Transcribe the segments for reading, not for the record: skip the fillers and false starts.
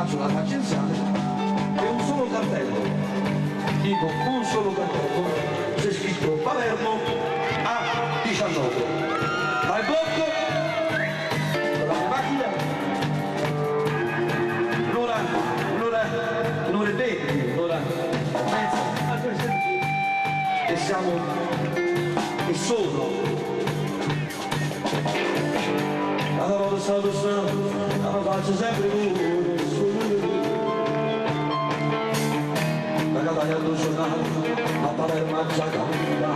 faccio la tangenziale e un solo cartello, dico un solo cartello, c'è scritto Palermo A19, dal blocco, con la mia macchina, un'ora e 20, un'ora e mezza, e siamo, e sono. Allora lo so, la faccio sempre pure la catania del giornale, a Palermo già cammina.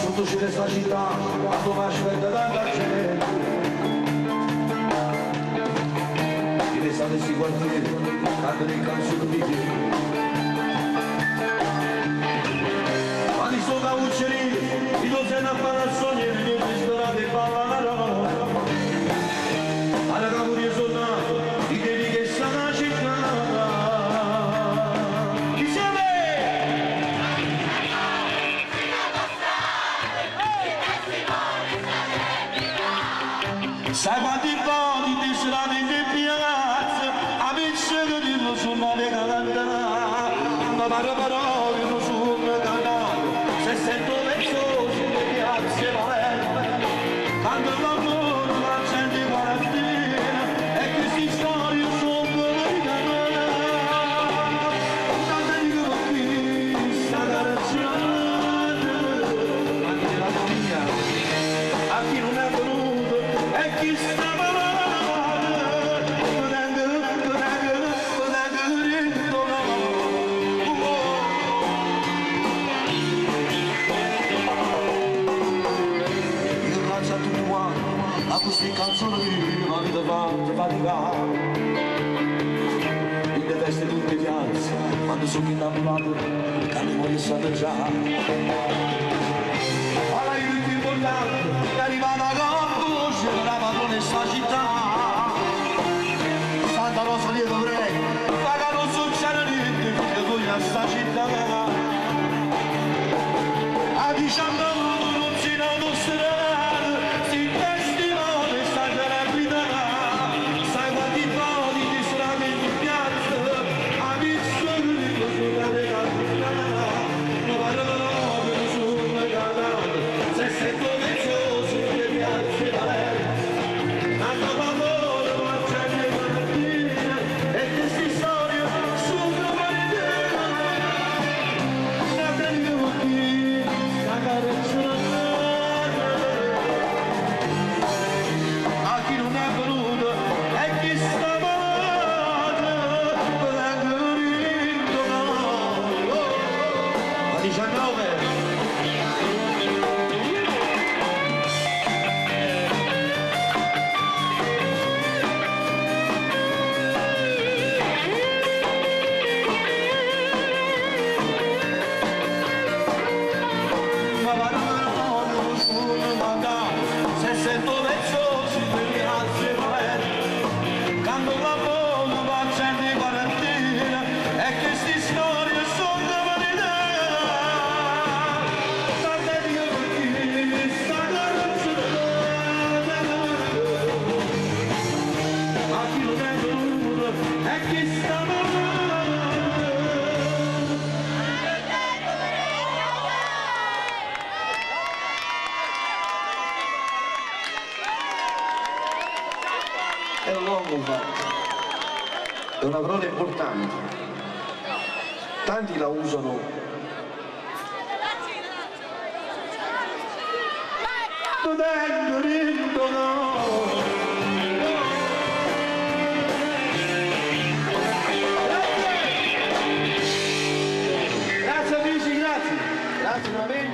Sotto c'è sta città, a dove aspetta tanta gente. In estate si quartiere, cantano in canzoni di te. Ma di sopra uccelli, i dozzeni a palazzoni e gli ristorati ballano. Alla caporia soldato, i temi che stanno a città. Insieme! Sai quanti voti ti saranno in piazza, a vincere di non suonare calantà, ma parole non suonare calantà, se sento vezzosi le piazze valenti, quando l'amore la gente quarantina, e questi storie sono verità, tante di qui, sta carreggiata, ma chi è la famiglia, a chi non è venuto, e chi sta malata, a queste canzoni la vita fa faticare in le teste tutte piazze quando sono innamorato che ne voglio sapere già alla io più importante è arrivata con voce la padronessa città Santa Rosa io dovrei pagare non succede niente che voglio a sta città a 19 non si autostrada È un uomo, è una parola importante, tanti la usano. Grazie amici, grazie veramente.